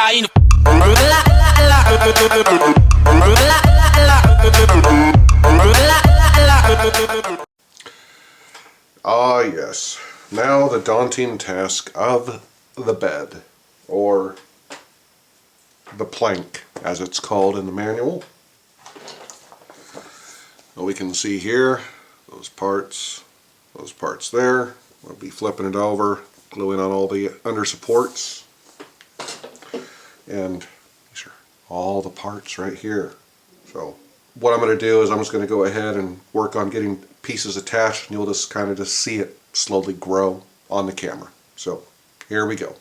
caindo. Ah, yes. Now the daunting task of the bed, or the plank, as it's called in the manual. We can see here, those parts there. We'll be flipping it over, gluing on all the under supports, and these are all the parts right here. So what I'm going to do is I'm just going to go ahead and work on getting pieces attached, and you'll just kind of see it slowly grow on the camera. So here we go.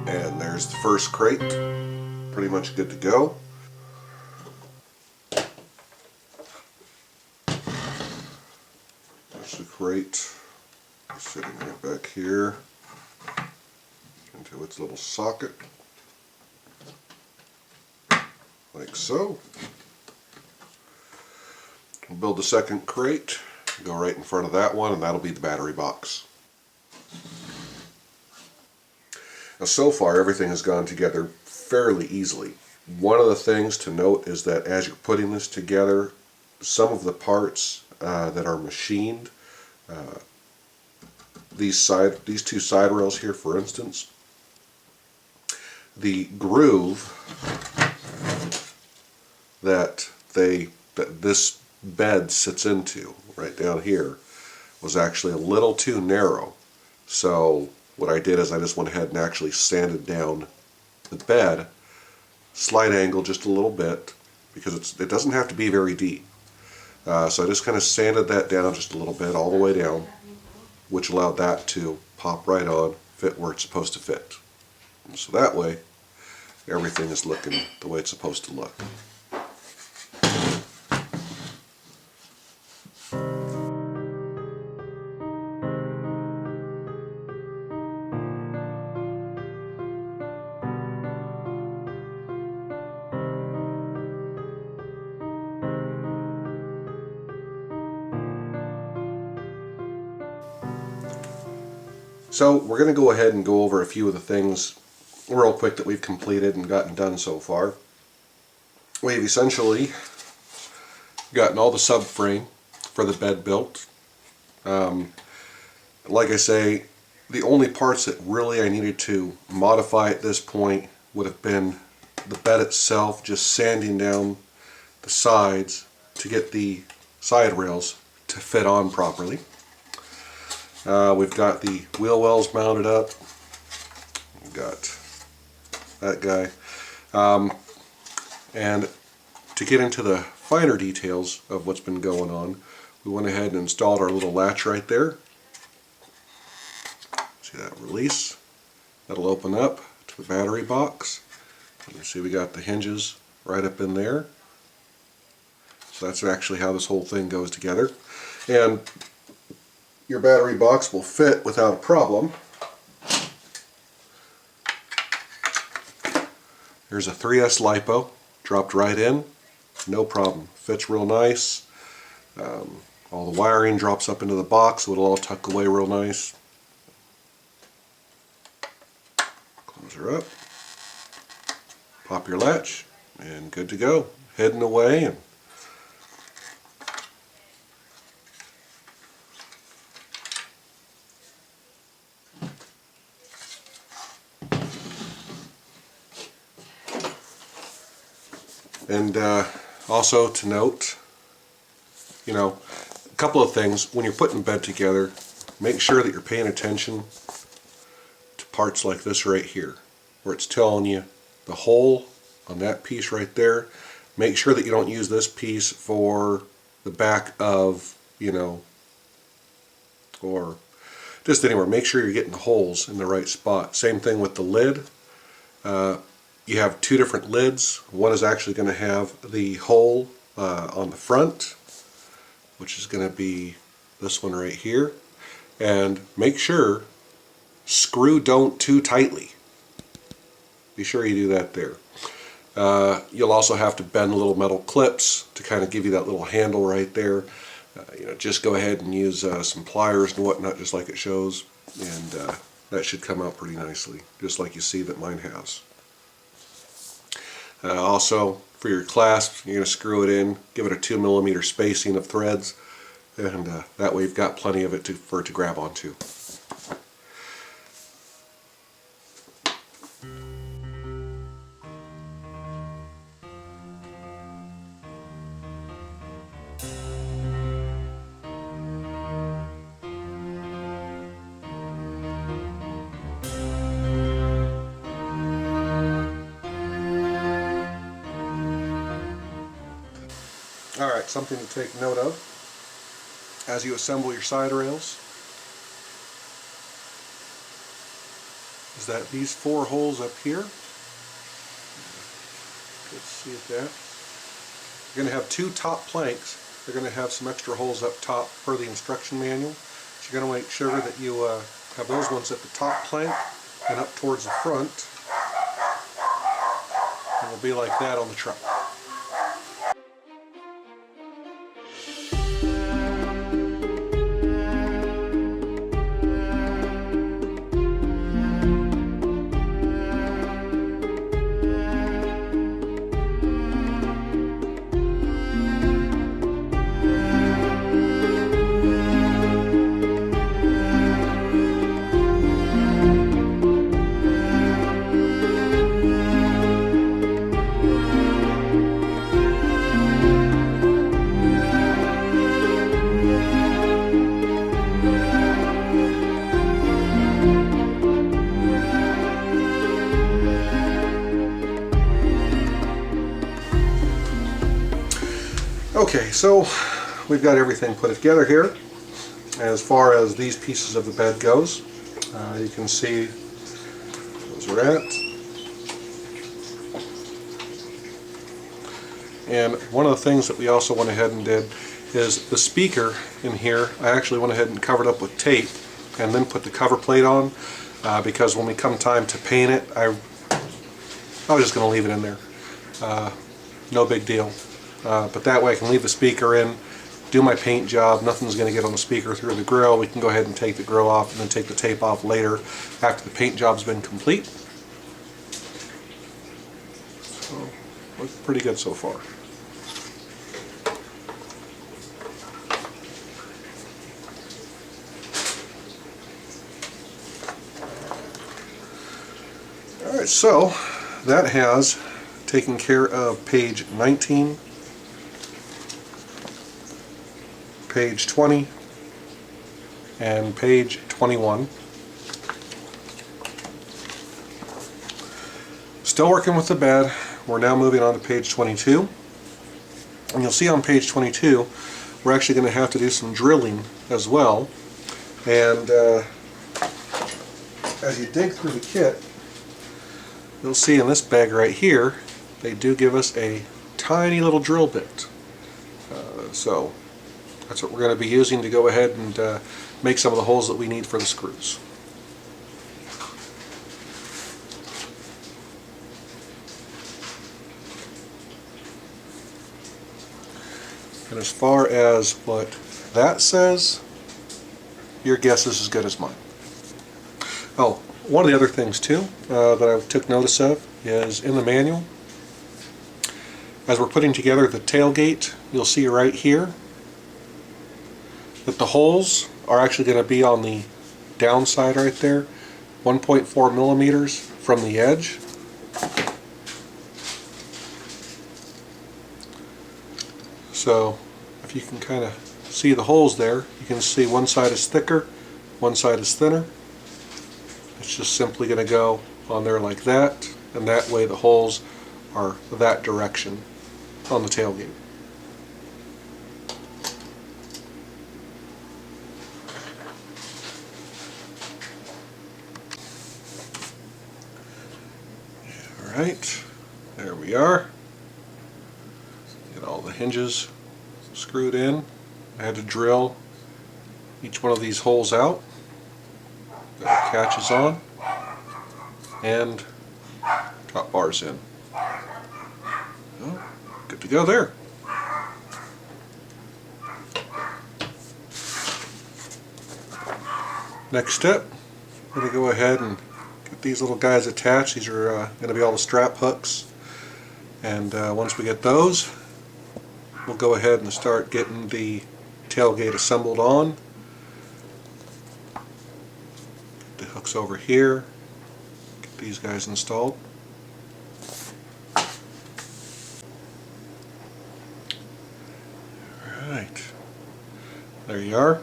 And there's the first crate, pretty much good to go. There's the crate sitting right back here into its little socket, like so. We'll build the second crate, go right in front of that one, and that'll be the battery box. Now, so far everything has gone together fairly easily. One of the things to note is that as you're putting this together, some of the parts that are machined, these two side rails here, for instance, the groove that this bed sits into right down here was actually a little too narrow. So what I did is I just went ahead and actually sanded down the bed, slight angle just a little bit, because it doesn't have to be very deep. So I just kind of sanded that down just a little bit, all the way down, which allowed that to pop right on, fit where it's supposed to fit. And so that way, everything is looking the way it's supposed to look. So we're going to go ahead and go over a few of the things real quick that we've completed and gotten done so far. We've essentially gotten all the subframe for the bed built. Like I say, the only parts that really I needed to modify at this point would have been the bed itself, just sanding down the sides to get the side rails to fit on properly. We've got the wheel wells mounted up. We've got that guy. And to get into the finer details of what's been going on, we went ahead and installed our little latch right there. See that release? That'll open up to the battery box. You can see we got the hinges right up in there. So that's actually how this whole thing goes together. And your battery box will fit without a problem. There's a 3S LiPo, dropped right in, no problem. Fits real nice. All the wiring drops up into the box, so it'll all tuck away real nice. Close her up. Pop your latch, and good to go. Heading away. And also to note, you know, a couple of things. When you're putting bed together, make sure that you're paying attention to parts like this right here, where it's telling you the hole on that piece right there. Make sure that you don't use this piece for the back of, you know, or just anywhere. Make sure you're getting the holes in the right spot. Same thing with the lid. You have two different lids. One is actually going to have the hole on the front, which is going to be this one right here. And make sure screw don't too tightly. Be sure you do that there. You'll also have to bend little metal clips to kind of give you that little handle right there. You know, just go ahead and use some pliers and whatnot, just like it shows, and that should come out pretty nicely, just like you see that mine has. Also, for your clasp, you're going to screw it in, give it a 2mm spacing of threads, and that way you've got plenty of it for it to grab onto. Alright, something to take note of as you assemble your side rails is that these four holes up here, let's see at that, you're going to have two top planks. They're going to have some extra holes up top per the instruction manual. So you're going to make sure that you have those ones at the top plank and up towards the front, and it'll be like that on the truck. Okay, so we've got everything put together here. As far as these pieces of the bed goes, you can see those are at. And one of the things that we also went ahead and did is the speaker in here, I actually went ahead and covered up with tape and then put the cover plate on, because when we come time to paint it, I was just going to leave it in there. No big deal. But that way I can leave the speaker in, do my paint job, nothing's going to get on the speaker through the grill. We can go ahead and take the grill off and then take the tape off later after the paint job's been complete. So, looks pretty good so far. Alright, so that has taken care of page 19, page 20, and page 21. Still working with the bed. We're now moving on to page 22. And you'll see on page 22, we're actually going to have to do some drilling as well. And as you dig through the kit, you'll see in this bag right here, they do give us a tiny little drill bit. So that's what we're going to be using to go ahead and make some of the holes that we need for the screws. And as far as what that says, your guess is as good as mine. Oh, one of the other things too that I took notice of is in the manual, as we're putting together the tailgate, you'll see right here that the holes are actually going to be on the downside right there, 1.4 millimeters from the edge. So if you can kind of see the holes there, you can see one side is thicker, one side is thinner. It's just simply going to go on there like that, and that way the holes are that direction on the tailgate. Alright, there we are. Get all the hinges screwed in. I had to drill each one of these holes out. Got the catches on and top bars in. Oh, good to go there. Next step, I'm going to go ahead and get these little guys attached. These are going to be all the strap hooks, and once we get those, we'll go ahead and start getting the tailgate assembled on. Get the hooks over here, get these guys installed. Alright, there you are.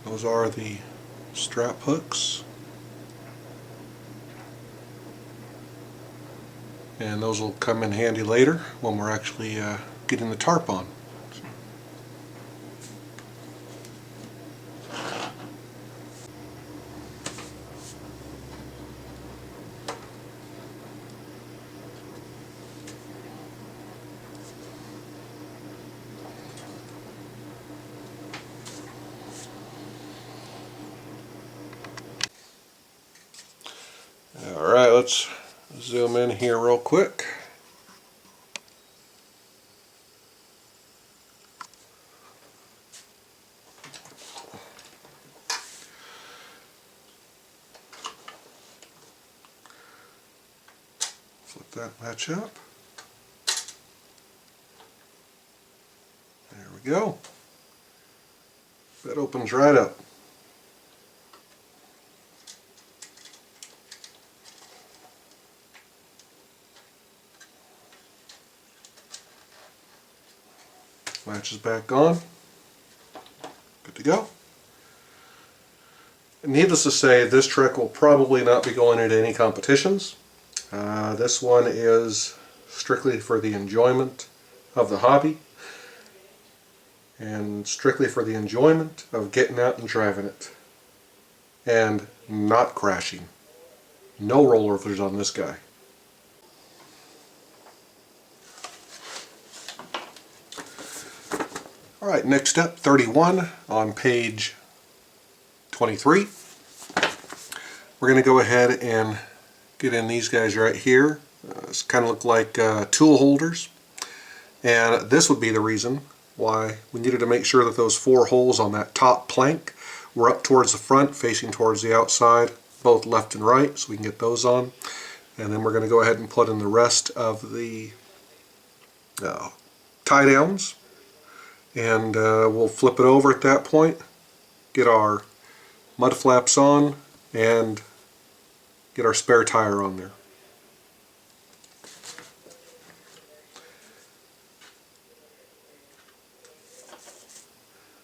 Those are the strap hooks. And those will come in handy later when we're actually getting the tarp on. Alright, let's zoom in here real quick. Flip that latch up. There we go. That opens right up. Latch is back on. Good to go. And needless to say, this trick will probably not be going into any competitions. This one is strictly for the enjoyment of the hobby and strictly for the enjoyment of getting out and driving it and not crashing. No rollovers on this guy. Alright, next step, 31 on page 23. We're going to go ahead and get in these guys right here. This kind of look like tool holders. And this would be the reason why we needed to make sure that those 4 holes on that top plank were up towards the front, facing towards the outside, both left and right, so we can get those on. And then we're going to go ahead and put in the rest of the tie downs. And we'll flip it over at that point, get our mud flaps on, and get our spare tire on there.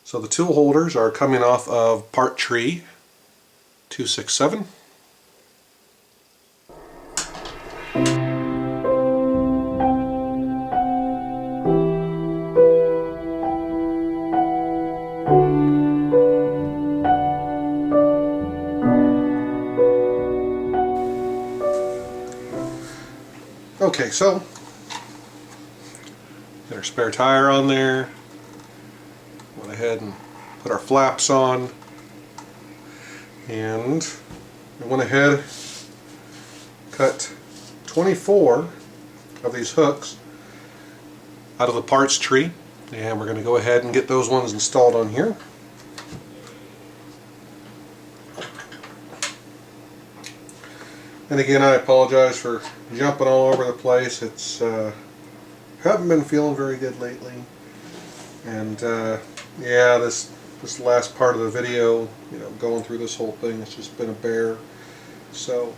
So the tool holders are coming off of part tree 267. Okay, so get our spare tire on there. Went ahead and put our flaps on, and we went ahead, cut 24 of these hooks out of the parts tree, and we're going to go ahead and get those ones installed on here. And again, I apologize for jumping all over the place. It's haven't been feeling very good lately, and yeah, this last part of the video, you know, going through this whole thing, it's just been a bear. So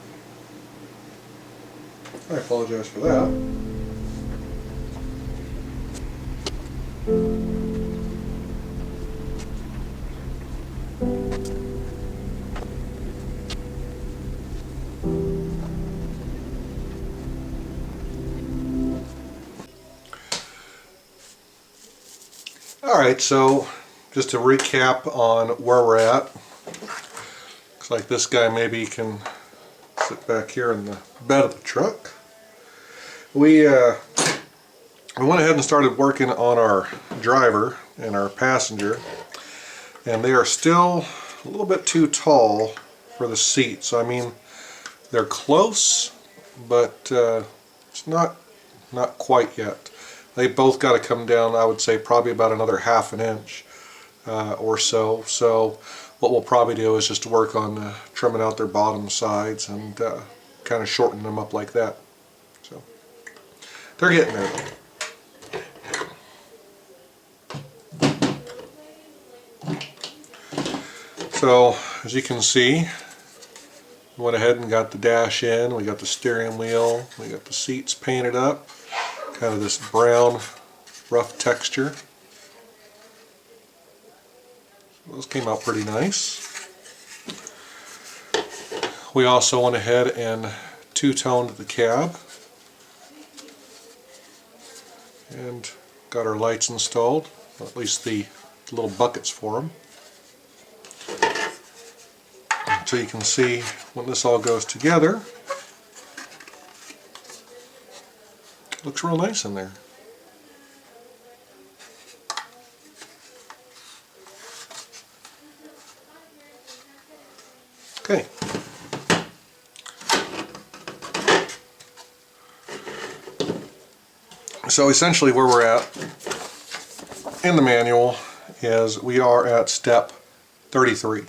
I apologize for that. Alright, so just to recap on where we're at. Looks like this guy maybe can sit back here in the bed of the truck. We went ahead and started working on our driver and our passenger, and they are still a little bit too tall for the seat. So I mean, they're close, but it's not quite yet. They both got to come down, I would say, probably about another ½ an inch or so. So what we'll probably do is just work on trimming out their bottom sides and kind of shorten them up like that. So they're getting there. So as you can see, we went ahead and got the dash in, we got the steering wheel, we got the seats painted up. Kind of this brown, rough texture. Those came out pretty nice. We also went ahead and two-toned the cab and got our lights installed, or at least the little buckets for them. So you can see when this all goes together, looks real nice in there. Okay. So essentially where we're at in the manual is we are at step 33.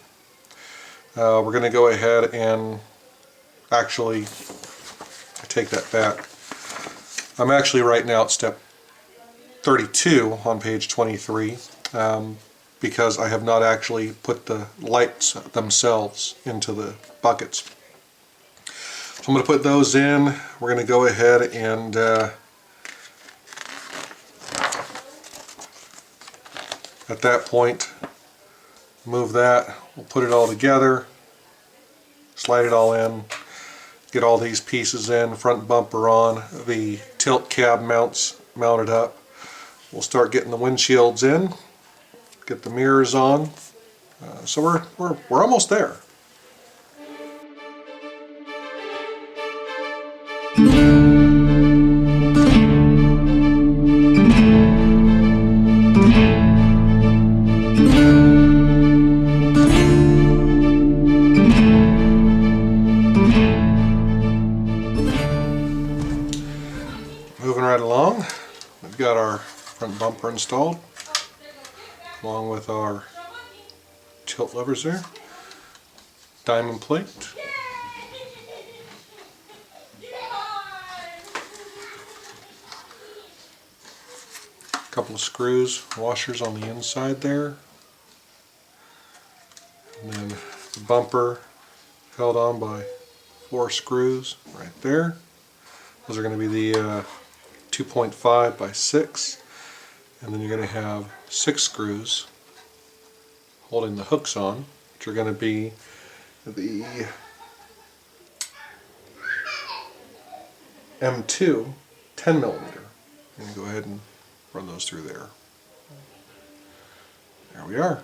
We're going to go ahead and actually, I take that back. I'm actually right now at step 32 on page 23 because I have not actually put the lights themselves into the buckets. So I'm going to put those in. We're going to go ahead and at that point move that. We'll put it all together, slide it all in. Get all these pieces in, front bumper on, the tilt cab mounts mounted up. We'll start getting the windshields in, get the mirrors on. So we're almost there. Moving right along, we've got our front bumper installed, along with our tilt levers there, diamond plate, a couple of screws, washers on the inside there, and then the bumper held on by 4 screws right there. Those are going to be the 2.5 by 6, and then you're going to have 6 screws holding the hooks on, which are going to be the M2 10mm. I'm going to go ahead and run those through there. There we are.